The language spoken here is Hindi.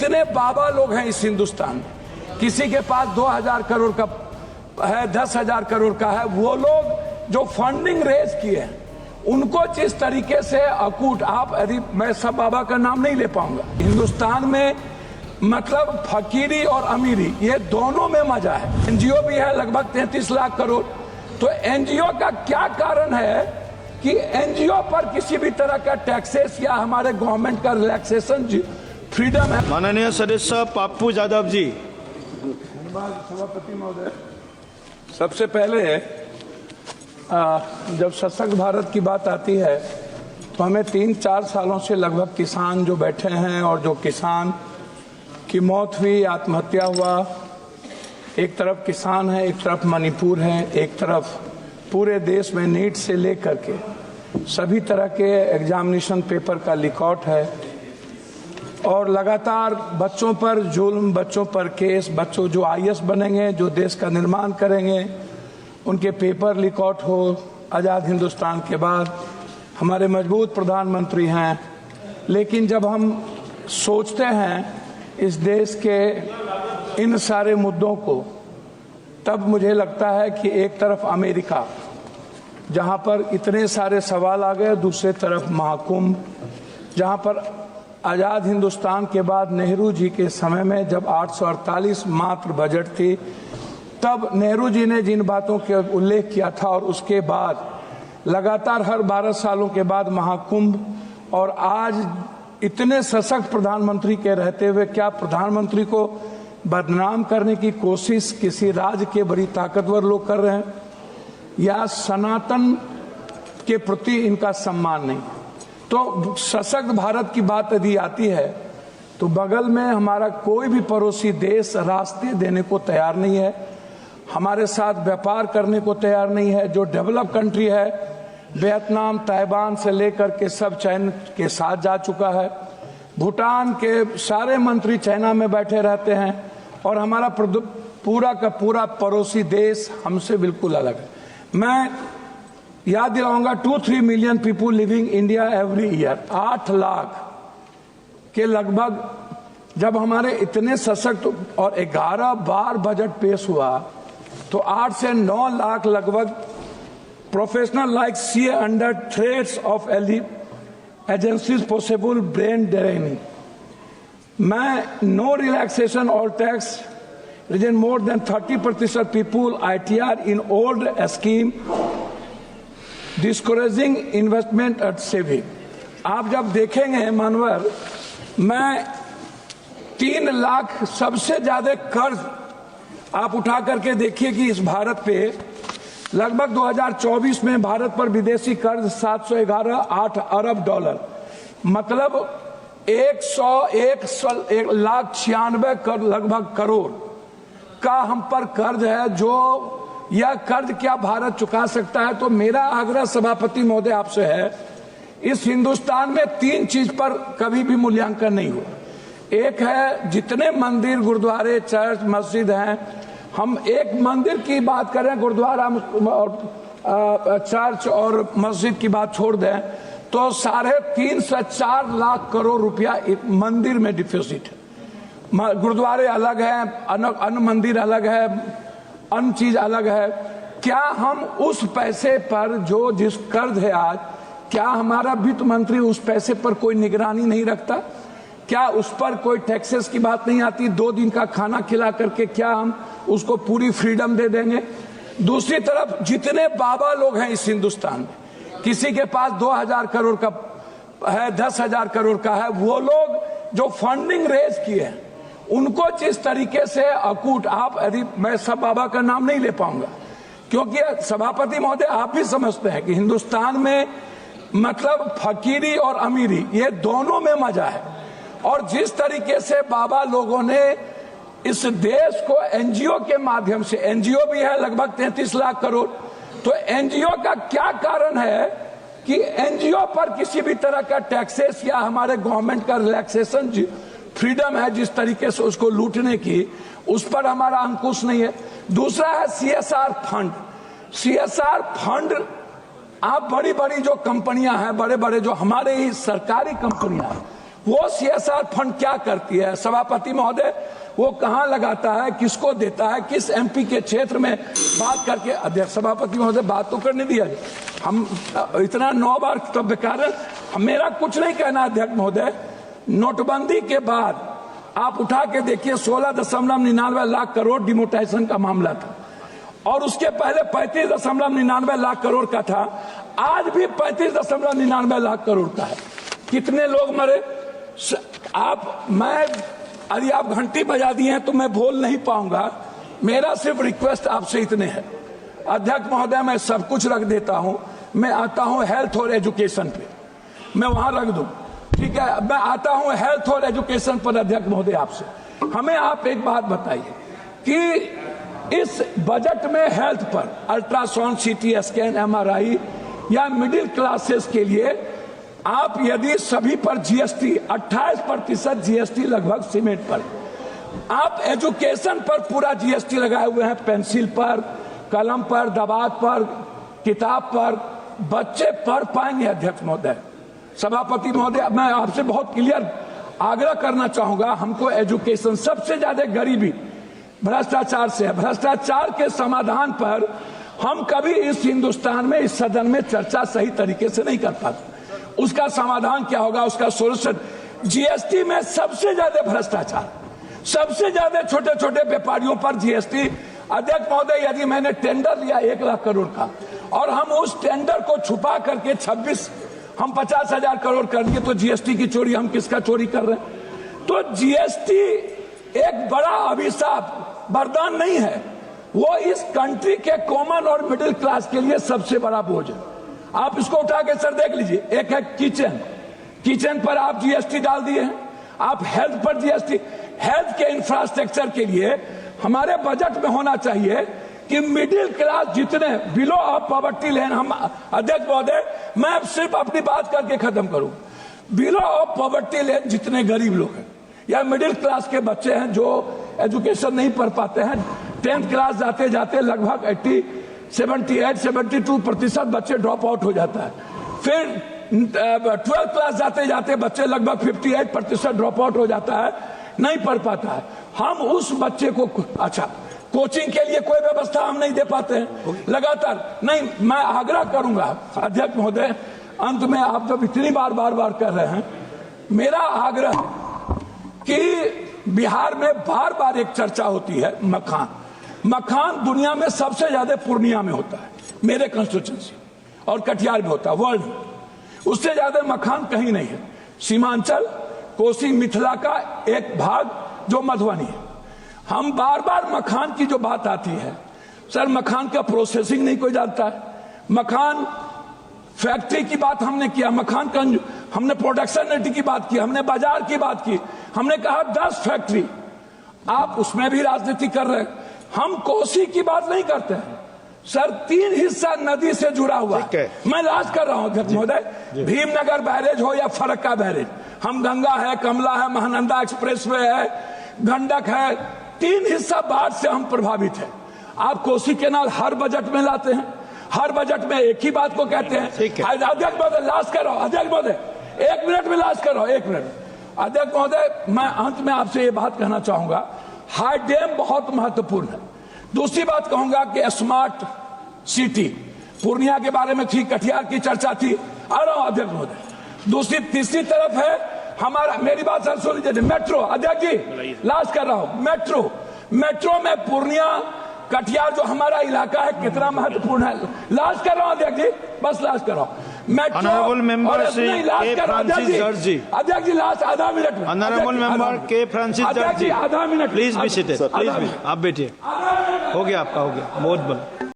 जितने बाबा लोग हैं इस हिंदुस्तान में, किसी के पास 2000 करोड़ का है, 10,000 करोड़ का है, वो लोग जो फंडिंग रेज किए हैं उनको जिस तरीके से अकूट, आप यदि मैं सब बाबा का नाम नहीं ले पाऊंगा, हिंदुस्तान में मतलब फकीरी और अमीरी ये दोनों में मजा है। एनजीओ भी है लगभग 33 लाख करोड़। तो एनजीओ का क्या कारण है कि एनजीओ पर किसी भी तरह का टैक्सेस या हमारे गवर्नमेंट का रिलैक्सेशन फ्रीडम है। माननीय सदस्य पप्पू यादव जी। सभापति महोदय, सबसे पहले जब सशक्त भारत की बात आती है तो हमें 3-4 सालों से लगभग किसान जो बैठे हैं और जो किसान की मौत हुई, आत्महत्या हुआ, एक तरफ किसान है, एक तरफ मणिपुर है, एक तरफ पूरे देश में नीट से लेकर के सभी तरह के एग्जामिनेशन पेपर का लीकआउट है और लगातार बच्चों पर जुल्म, बच्चों पर केस, बच्चों जो आईएएस बनेंगे, जो देश का निर्माण करेंगे, उनके पेपर लीकआउट हो। आज़ाद हिंदुस्तान के बाद हमारे मजबूत प्रधानमंत्री हैं, लेकिन जब हम सोचते हैं इस देश के इन सारे मुद्दों को, तब मुझे लगता है कि एक तरफ अमेरिका जहां पर इतने सारे सवाल आ गए, दूसरे तरफ महाकुंभ, जहां पर आज़ाद हिंदुस्तान के बाद नेहरू जी के समय में जब 848 मात्र बजट थी, तब नेहरू जी ने जिन बातों के उल्लेख किया था और उसके बाद लगातार हर 12 सालों के बाद महाकुंभ, और आज इतने सशक्त प्रधानमंत्री के रहते हुए क्या प्रधानमंत्री को बदनाम करने की कोशिश किसी राज्य के बड़ी ताकतवर लोग कर रहे हैं, या सनातन के प्रति इनका सम्मान नहीं। तो सशक्त भारत की बात यदि आती है तो बगल में हमारा कोई भी पड़ोसी देश रास्ते देने को तैयार नहीं है, हमारे साथ व्यापार करने को तैयार नहीं है। जो डेवलप कंट्री है, वियतनाम, ताइवान से लेकर के सब चाइना के साथ जा चुका है। भूटान के सारे मंत्री चाइना में बैठे रहते हैं और हमारा पूरा का पूरा पड़ोसी देश हमसे बिल्कुल अलग है। मैं याद दिलाऊंगा 2-3 million people living India every year, 8 lakh के लगभग जब हमारे इतने सशक्त और 11 बार बजट पेश हुआ तो 8 से 9 लाख लगभग professional like CA under threats of agencies possible brain draining. मैं नो रिलैक्सेशन और tax reason more than 30% people ITR in old scheme discouraging investment and saving. आप जब देखेंगे मानवर, मैं 3 लाख सबसे ज्यादा कर्ज आप उठा करके देखिए कि इस भारत पे लगभग 2024 में भारत पर विदेशी कर्ज 711.8 अरब डॉलर, मतलब 1,96 लगभग करोड़ का हम पर कर्ज है। जो यह कर्ज क्या भारत चुका सकता है? तो मेरा आग्रह सभापति महोदय आपसे है, इस हिंदुस्तान में 3 चीज पर कभी भी मूल्यांकन नहीं हुआ। एक है जितने मंदिर, गुरुद्वारे, चर्च, मस्जिद हैं, हम एक मंदिर की बात करें, गुरुद्वारा और चर्च और मस्जिद की बात छोड़ दें तो 3.5 से 4 लाख करोड़ रुपया मंदिर में डिपॉजिट है। गुरुद्वारे अलग है, अन्य मंदिर अलग है, अन्य चीज अलग है। क्या हम उस पैसे पर जो जिस कर्ज है आज, क्या हमारा वित्त मंत्री उस पैसे पर कोई निगरानी नहीं रखता? क्या उस पर कोई टैक्सेस की बात नहीं आती? 2 दिन का खाना खिला करके क्या हम उसको पूरी फ्रीडम दे देंगे? दूसरी तरफ जितने बाबा लोग हैं इस हिंदुस्तान में, किसी के पास 2000 करोड़ का है, 10,000 करोड़ का है, वो लोग जो फंडिंग रेज किए हैं उनको जिस तरीके से अकूट, आप यदि मैं सब बाबा का नाम नहीं ले पाऊंगा, क्योंकि सभापति महोदय आप भी समझते हैं कि हिंदुस्तान में मतलब फकीरी और अमीरी ये दोनों में मजा है। और जिस तरीके से बाबा लोगों ने इस देश को एनजीओ के माध्यम से, एनजीओ भी है लगभग 33 लाख करोड़, तो एनजीओ का क्या कारण है कि एनजीओ पर किसी भी तरह का टैक्सेस या हमारे गवर्नमेंट का रिलैक्सेशन फ्रीडम है जिस तरीके से उसको लूटने की, उस पर हमारा अंकुश नहीं है। दूसरा है CSR फंड। CSR फंड, आप बड़ी बड़ी जो कंपनियां हैं, बड़े बड़े जो हमारे ही सरकारी कंपनियां हैं, वो सीएसआर फंड क्या करती है सभापति महोदय, वो कहां लगाता है, किसको देता है, किस एमपी के क्षेत्र में, बात करके अध्यक्ष सभापति महोदय बात तो करने दिया। हम इतना 9 बार तब बेकार, मेरा कुछ नहीं कहना अध्यक्ष महोदय। नोटबंदी के बाद आप उठा के देखिए 16.99 लाख करोड़ डिमोटाइजेशन का मामला था, और उसके पहले 35.99 लाख करोड़ का था, आज भी 35.99 लाख करोड़ का है। कितने लोग मरे यदि आप घंटी बजा दिए हैं तो मैं बोल नहीं पाऊंगा। मेरा सिर्फ रिक्वेस्ट आपसे इतने है अध्यक्ष महोदय, मैं सब कुछ रख देता हूं, मैं आता हूं हेल्थ और एजुकेशन पे, मैं वहां रख दूं, ठीक है। मैं आता हूं हेल्थ और एजुकेशन पर अध्यक्ष महोदय आपसे, हमें आप एक बात बताइए कि इस बजट में हेल्थ पर अल्ट्रासाउंड, सीटी स्कैन, एमआरआई या मिडिल क्लासेस के लिए आप यदि सभी पर जीएसटी 28% जीएसटी लगभग सीमेंट पर, आप एजुकेशन पर पूरा जीएसटी लगाए हुए हैं, पेंसिल पर, कलम पर, दवात पर, किताब पर, बच्चे पढ़ पाएंगे अध्यक्ष महोदय। सभापति महोदय, मैं आपसे बहुत क्लियर आग्रह करना चाहूंगा, हमको एजुकेशन, सबसे ज्यादा गरीबी भ्रष्टाचार से है। भ्रष्टाचार के समाधान पर हम कभी इस हिंदुस्तान में, इस सदन में चर्चा सही तरीके से नहीं कर पाते। उसका समाधान क्या होगा, उसका सोल्यूशन, जीएसटी में सबसे ज्यादा भ्रष्टाचार, सबसे ज्यादा छोटे छोटे व्यापारियों पर जीएसटी। अध्यक्ष महोदय, यदि मैंने टेंडर लिया 1 लाख करोड़ का और हम उस टेंडर को छुपा करके 50,000 करोड़ कर दिए, तो जीएसटी की चोरी, हम किसका चोरी कर रहे हैं? तो जीएसटी एक बड़ा अभिशाप, वरदान नहीं है, वो इस कंट्री के कॉमन और मिडिल क्लास के लिए सबसे बड़ा बोझ है। आप इसको उठा के सर देख लीजिए, एक है किचन पर आप जीएसटी डाल दिए हैं, आप हेल्थ पर जीएसटी, हेल्थ के इंफ्रास्ट्रक्चर के लिए हमारे बजट में होना चाहिए कि मिडिल क्लास जितने बिलो ऑफ पॉवर्टी लाइन, हम अध्यक्ष महोदय मैं सिर्फ अपनी बात करके खत्म करूं, बिलो ऑफ पॉवर्टी लाइन जितने गरीब लोग हैं या मिडिल क्लास के बच्चे हैं जो एजुकेशन नहीं पढ़ पाते हैं, 10th क्लास जाते जाते लगभग 78-72% बच्चे ड्रॉप आउट हो जाता है, फिर 12th क्लास जाते जाते बच्चे लगभग 58% ड्रॉप आउट हो जाता है, नहीं पढ़ पाता है। हम उस बच्चे को, अच्छा कोचिंग के लिए कोई व्यवस्था हम नहीं दे पाते हैं लगातार। नहीं, मैं आग्रह करूंगा अध्यक्ष महोदय, अंत में आप जब इतनी बार कर रहे हैं, मेरा आग्रह कि बिहार में बार बार एक चर्चा होती है मखान दुनिया में सबसे ज्यादा पूर्णिया में होता है, मेरे कंस्टिट्यूएंसी, और कटिहार में होता है, वर्ल्ड में उससे ज्यादा मखान कहीं नहीं है। सीमांचल, कोसी, मिथिला का एक भाग जो मधुबनी है। हम बार मखान की जो बात आती है, सर मखान का प्रोसेसिंग नहीं कोई जानता है, मखान फैक्ट्री की बात हमने किया, मखान का हमने प्रोडक्शन रेट की बात की, हमने बाजार की बात की, हमने कहा 10 फैक्ट्री, आप उसमें भी राजनीति कर रहे हैं। हम कोसी की बात नहीं करते हैं सर, 3 हिस्सा नदी से जुड़ा हुआ है। मैं लास्ट कर रहा हूं अध्यक्ष महोदय, भीमनगर बैरेज हो या फरक्का बैरेज, हम गंगा है, कमला है, महानंदा एक्सप्रेसवे है, गंडक है, 3 हिस्सा बाढ़ से हम प्रभावित हैं। आप कोसी केनाल हर बजट में लाते हैं, हर बजट में एक ही बात को कहते हैं। अध्यक्ष महोदय लास्ट कर रहा हूं, अध्यक्ष महोदय 1 मिनट में लास्ट कर रहा हूं, 1 मिनट। अध्यक्ष महोदय, मैं अंत में आपसे ये बात कहना चाहूंगा, हाई डैम बहुत महत्वपूर्ण है। दूसरी बात कहूंगा कि स्मार्ट सिटी, पूर्णिया के बारे में थी, कटिहार की चर्चा थी, आ रहा हूं अध्यक्ष महोदय। तीसरी तरफ है हमारा, मेरी बात सर सुन लीजिए, मेट्रो। अध्यक्ष जी लास्ट कर रहा हूं, मेट्रो में पूर्णिया, कटिहार जो हमारा इलाका है कितना महत्वपूर्ण है। लास्ट कर रहा हूं अध्यक्ष जी, बस लास्ट कर रहा हूं। Honorable member Shri K. Francis George ji. अध्यक्ष जी लास्ट आधा मिनट में। Honorable member K. Francis George ji. आधा minute. Please be seated. Please be. आप बैठिए। हो गया आपका, हो गया, बहुत बड़ा।